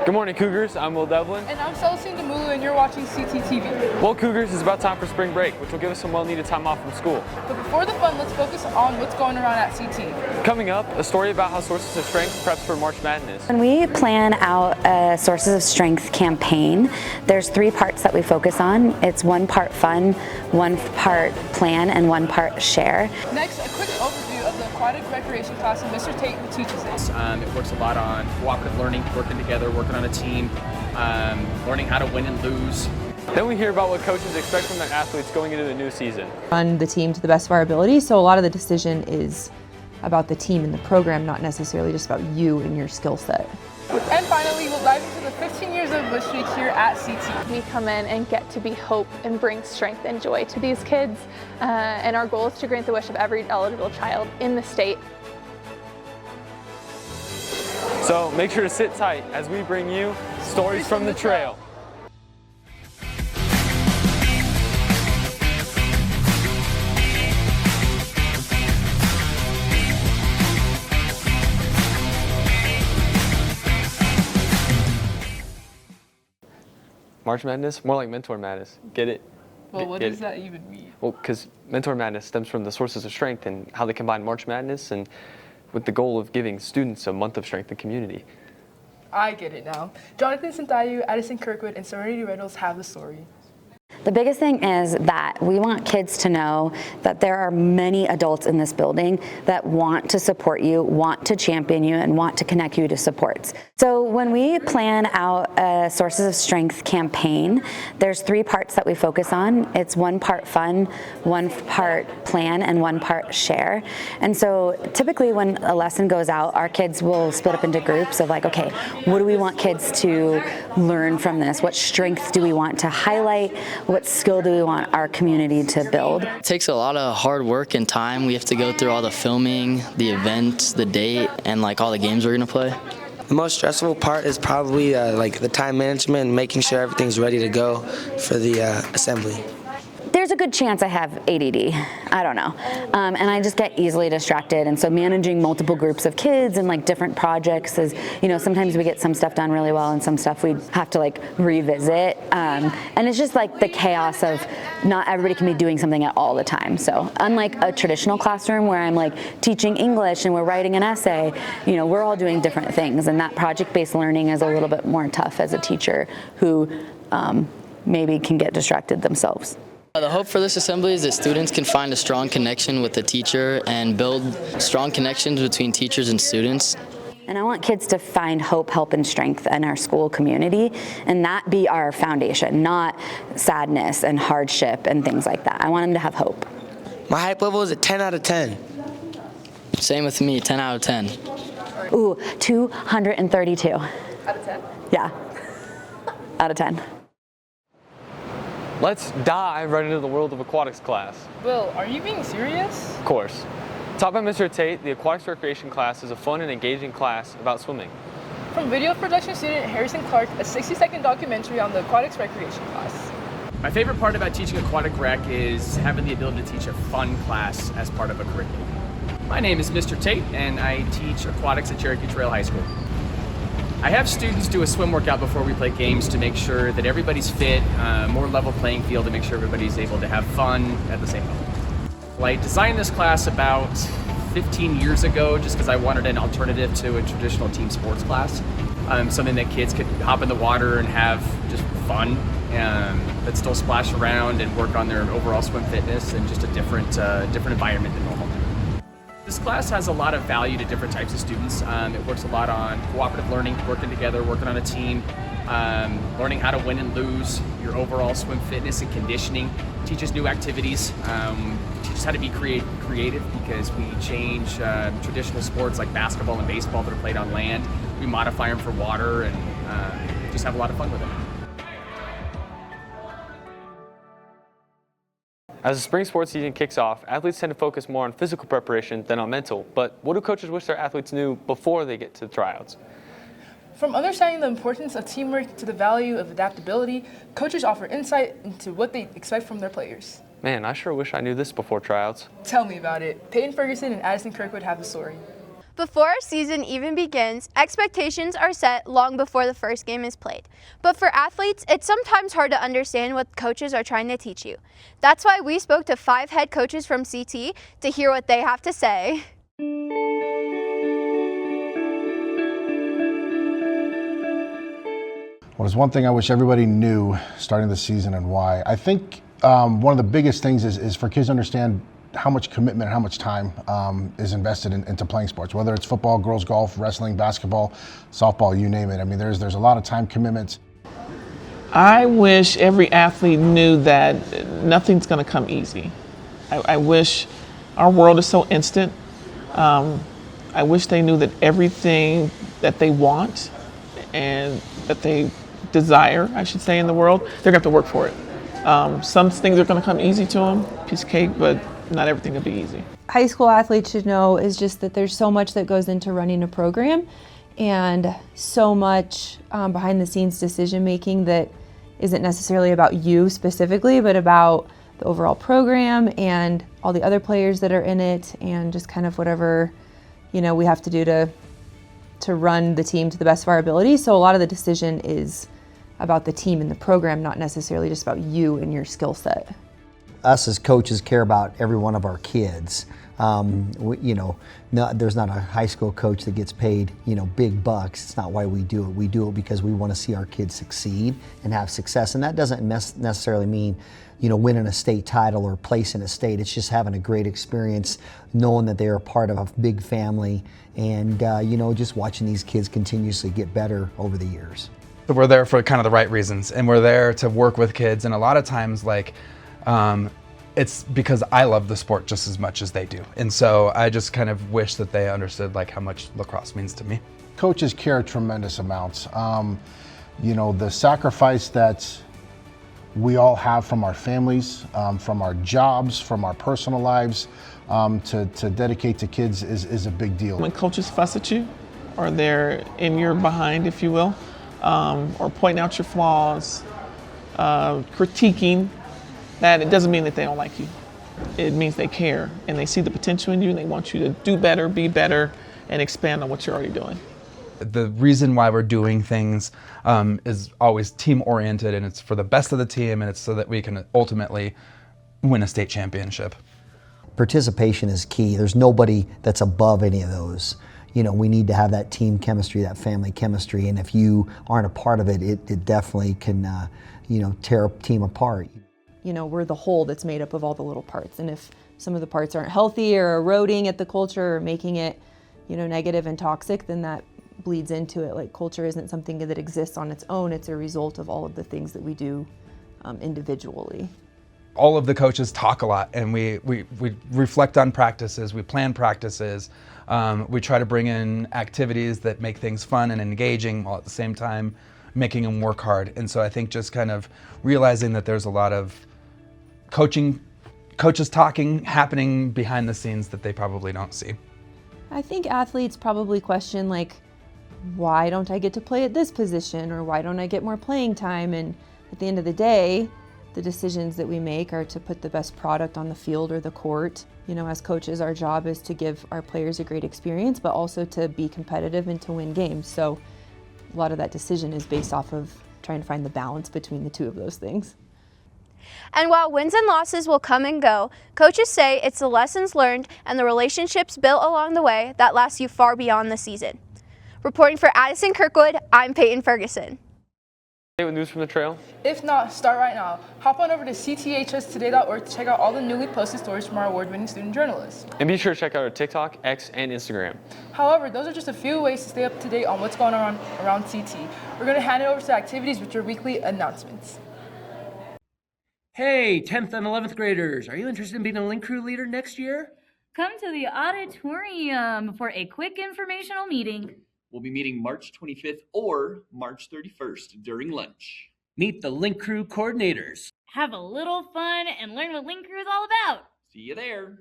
Good morning, Cougars. I'm Will Devlin. And I'm Celestine Demulu, and you're watching CTTV. Well, Cougars, it's about time for spring break, which will give us some well-needed time off from school. But before the fun, let's focus on what's going around at CT. Coming up, a story about how Sources of Strength preps for March Madness. When we plan out a Sources of Strength campaign, there's 3 parts that we focus on. It's 1 part fun, 1 part plan, and 1 part share. Next, a quick overview of the aquatic recreation class and Mr. Tate who teaches it. It works a lot on cooperative learning, working together, working on a team, learning how to win and lose. Then we hear about what coaches expect from their athletes going into the new season. Run the team to the best of our ability, so a lot of the decision is about the team and the program, not necessarily just about you and your skill set. And finally, we'll dive into the 15 years of Wish Week here at CT. We come in and get to be hope and bring strength and joy to these kids, and our goal is to grant the wish of every eligible child in the state. So make sure to sit tight as we bring you Stories from the Trail. March Madness? More like Mentor Madness. Get it? Well, what does that even mean? Well, because Mentor Madness stems from the Sources of Strength and how they combine March Madness and with the goal of giving students a month of strength and community. I get it now. Jonathan Sinthayu, Addison Kirkwood, and Serenity Reynolds have the story. The biggest thing is that we want kids to know that there are many adults in this building that want to support you, want to champion you, and want to connect you to supports. So when we plan out a Sources of Strength campaign, there's 3 parts that we focus on. It's 1 part fun, 1 part plan, and 1 part share. And so typically when a lesson goes out, our kids will split up into groups of like, okay, what do we want kids to learn from this? What strengths do we want to highlight? What skill do we want our community to build? It takes a lot of hard work and time. We have to go through all the filming, the events, the date, and like all the games we're gonna play. The most stressful part is probably like the time management and making sure everything's ready to go for the assembly. There's a good chance I have ADD, I don't know, and I just get easily distracted, and so managing multiple groups of kids and like different projects is, you know, sometimes we get some stuff done really well and some stuff we have to like revisit, and it's just like the chaos of not everybody can be doing something at all the time. So unlike a traditional classroom where I'm like teaching English and we're writing an essay, you know, we're all doing different things, and that project-based learning is a little bit more tough as a teacher who maybe can get distracted themselves. The hope for this assembly is that students can find a strong connection with the teacher and build strong connections between teachers and students. And I want kids to find hope, help, and strength in our school community, and that be our foundation, not sadness and hardship and things like that. I want them to have hope. My hype level is a 10 out of 10. Same with me, 10 out of 10. Ooh, 232. Out of 10? Yeah, out of 10. Let's dive right into the world of aquatics class. Will, are you being serious? Of course. Taught by Mr. Tate, the aquatics recreation class is a fun and engaging class about swimming. From video production student Harrison Clark, a 60-second documentary on the aquatics recreation class. My favorite part about teaching aquatic rec is having the ability to teach a fun class as part of a curriculum. My name is Mr. Tate, and I teach aquatics at Cherokee Trail High School. I have students do a swim workout before we play games to make sure that everybody's fit, more level playing field to make sure everybody's able to have fun at the same level. Well, I designed this class about 15 years ago just because I wanted an alternative to a traditional team sports class. Something that kids could hop in the water and have just fun, but still splash around and work on their overall swim fitness and just a different environment than normal. This class has a lot of value to different types of students. It works a lot on cooperative learning, working together, working on a team, learning how to win and lose, your overall swim fitness and conditioning, teaches new activities, teaches how to be creative because we change traditional sports like basketball and baseball that are played on land. We modify them for water and just have a lot of fun with them. As the spring sports season kicks off, athletes tend to focus more on physical preparation than on mental. But what do coaches wish their athletes knew before they get to the tryouts? From understanding the importance of teamwork to the value of adaptability, coaches offer insight into what they expect from their players. Man, I sure wish I knew this before tryouts. Tell me about it. Peyton Ferguson and Addison Kirkwood have the story. Before a season even begins, expectations are set long before the first game is played. But for athletes, it's sometimes hard to understand what coaches are trying to teach you. That's why we spoke to 5 head coaches from CT to hear what they have to say. Well, there's one thing I wish everybody knew starting the season and why. I think one of the biggest things is for kids to understand how much commitment and how much time is invested into playing sports, whether it's football, girls golf, wrestling, basketball, softball, you name it. I mean, there's a lot of time commitments. I wish every athlete knew that nothing's going to come easy. I wish our world is so instant. I wish they knew that everything that they want and that they desire, I should say, in the world, they're going to have to work for it. Some things are going to come easy to them, piece of cake, but not everything will be easy. High school athletes should know is just that there's so much that goes into running a program and so much behind the scenes decision making that isn't necessarily about you specifically, but about the overall program and all the other players that are in it and just kind of whatever, we have to do to run the team to the best of our ability. So a lot of the decision is about the team and the program, not necessarily just about you and your skill set. Us as coaches care about every one of our kids. There's not a high school coach that gets paid, big bucks. It's not why we do it. We do it because we want to see our kids succeed and have success. And that doesn't necessarily mean, winning a state title or place in a state. It's just having a great experience, knowing that they are part of a big family, and just watching these kids continuously get better over the years. We're there for kind of the right reasons, and we're there to work with kids. And a lot of times, it's because I love the sport just as much as they do. And so I just kind of wish that they understood how much lacrosse means to me. Coaches care tremendous amounts. The sacrifice that we all have from our families, from our jobs, from our personal lives, to dedicate to kids is a big deal. When coaches fuss at you, or they're in your behind, if you will, or pointing out your flaws, critiquing, that it doesn't mean that they don't like you. It means they care and they see the potential in you and they want you to do better, be better, and expand on what you're already doing. The reason why we're doing things is always team-oriented, and it's for the best of the team, and it's so that we can ultimately win a state championship. Participation is key. There's nobody that's above any of those. We need to have that team chemistry, that family chemistry, and if you aren't a part of it, it definitely can tear a team apart. We're the whole that's made up of all the little parts, and if some of the parts aren't healthy or eroding at the culture or making it negative and toxic, then that bleeds into it. Culture isn't something that exists on its own, it's a result of all of the things that we do individually. All of the coaches talk a lot, and we reflect on practices, we plan practices, we try to bring in activities that make things fun and engaging while at the same time making them work hard. And so I think just kind of realizing that there's a lot of coaches talking happening behind the scenes that they probably don't see. I think athletes probably question why don't I get to play at this position, or why don't I get more playing time? And at the end of the day, the decisions that we make are to put the best product on the field or the court. As coaches, our job is to give our players a great experience, but also to be competitive and to win games. So a lot of that decision is based off of trying to find the balance between the two of those things. And while wins and losses will come and go, coaches say it's the lessons learned and the relationships built along the way that last you far beyond the season. Reporting for Addison Kirkwood, I'm Peyton Ferguson. With news from the trail? If not, start right now. Hop on over to cthstoday.org to check out all the newly posted stories from our award-winning student journalists. And be sure to check out our TikTok, X, and Instagram. However, those are just a few ways to stay up to date on what's going on around CT. We're going to hand it over to activities with your weekly announcements. Hey, 10th and 11th graders, are you interested in being a Link Crew leader next year? Come to the auditorium for a quick informational meeting. We'll be meeting March 25th or March 31st during lunch. Meet the Link Crew coordinators. Have a little fun and learn what Link Crew is all about. See you there.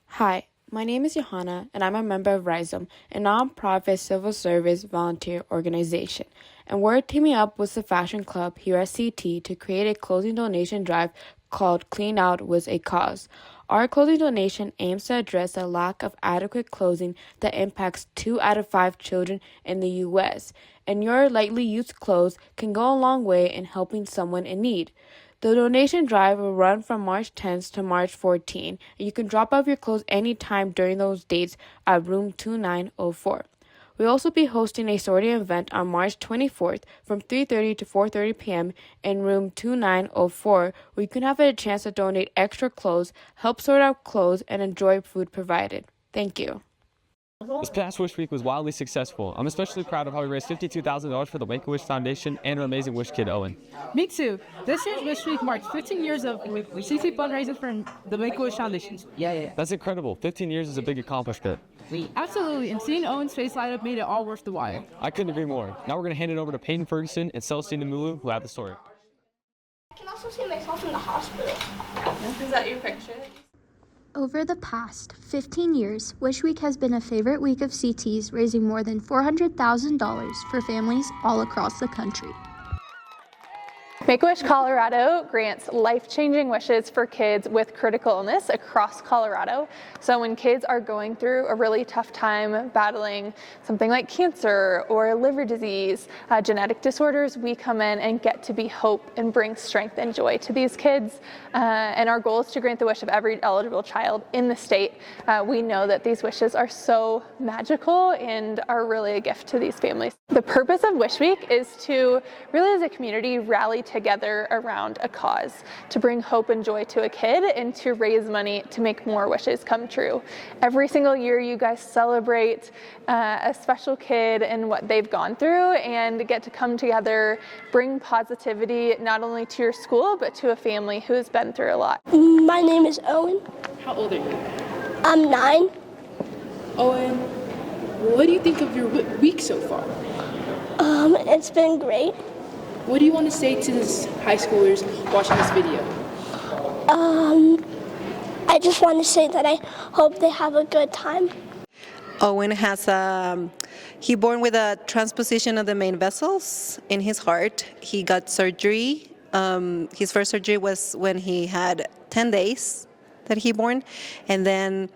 Hi, my name is Johanna, and I'm a member of RISEM, a nonprofit civil service volunteer organization. And we're teaming up with the Fashion Club here at CT to create a clothing donation drive called Clean Out with a Cause. Our clothing donation aims to address the lack of adequate clothing that impacts 2 out of 5 children in the U.S., and your lightly used clothes can go a long way in helping someone in need. The donation drive will run from March 10th to March 14th, and you can drop off your clothes anytime during those dates at room 2904. We'll also be hosting a sorting event on March 24th from 3:30 to 4:30 p.m. in room 2904, where you can have a chance to donate extra clothes, help sort out clothes, and enjoy food provided. Thank you. This past Wish Week was wildly successful. I'm especially proud of how we raised $52,000 for the Make-A-Wish Foundation and our amazing Wish kid, Owen. Me too. This year's Wish Week marks 15 years of CT fundraising for the Make-A-Wish Foundation. Yeah. That's incredible. 15 years is a big accomplishment. Absolutely, and seeing Owen's face light up made it all worth the while. I couldn't agree more. Now we're going to hand it over to Peyton Ferguson and Celestine Mulu, who have the story. I can also see myself in the hospital. Is that your picture? Over the past 15 years, Wish Week has been a favorite week of CT's, raising more than $400,000 for families all across the country. Make-A-Wish Colorado grants life-changing wishes for kids with critical illness across Colorado. So when kids are going through a really tough time battling something like cancer or liver disease, genetic disorders, we come in and get to be hope and bring strength and joy to these kids. And our goal is to grant the wish of every eligible child in the state. We know that these wishes are so magical and are really a gift to these families. The purpose of Wish Week is to really, as a community, rally together around a cause, to bring hope and joy to a kid and to raise money to make more wishes come true. Every single year you guys celebrate a special kid and what they've gone through and get to come together, bring positivity not only to your school but to a family who has been through a lot. My name is Owen. How old are you? I'm 9. Owen, what do you think of your week so far? It's been great. What do you want to say to the high schoolers watching this video? I just want to say that I hope they have a good time. Owen has he born with a transposition of the main vessels in his heart. He got surgery. His first surgery was when he had 10 days that he born, and then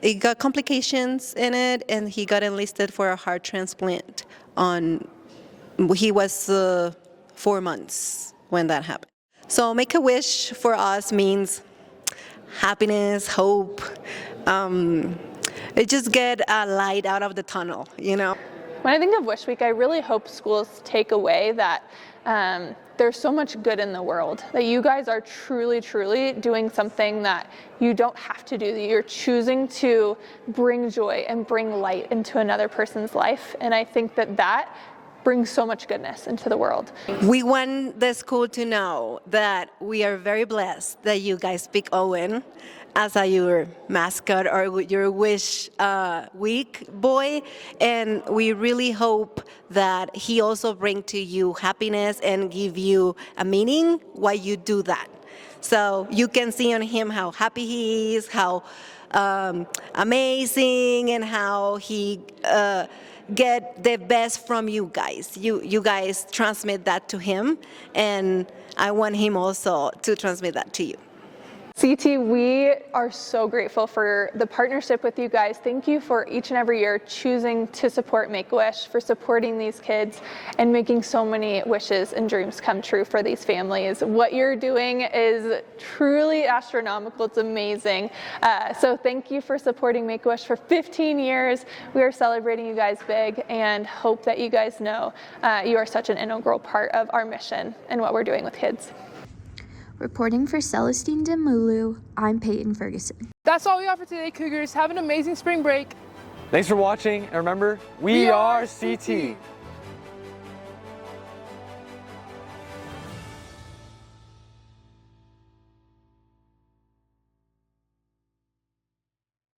he got complications in it, and he got enlisted for a heart transplant. He was 4 months when that happened. So Make-A-Wish for us means happiness, hope. It just get a light out of the tunnel, you know. When I think of Wish Week, I really hope schools take away that there's so much good in the world, that you guys are truly, truly doing something that you don't have to do, that you're choosing to bring joy and bring light into another person's life. And I think that brings so much goodness into the world. We want the school to know that we are very blessed that you guys pick Owen as your mascot or your Wish Week boy, and we really hope that he also bring to you happiness and give you a meaning why you do that. So you can see on him how happy he is, how amazing, and how he get the best from you guys. You guys transmit that to him, and I want him also to transmit that to you. CT, we are so grateful for the partnership with you guys. Thank you for each and every year choosing to support Make-A-Wish, for supporting these kids and making so many wishes and dreams come true for these families. What you're doing is truly astronomical. It's amazing. So thank you for supporting Make-A-Wish for 15 years. We are celebrating you guys big and hope that you guys know you are such an integral part of our mission and what we're doing with kids. Reporting for Celestine Demulu, I'm Peyton Ferguson. That's all we have for today, Cougars. Have an amazing spring break. Thanks for watching, and remember, we are CT.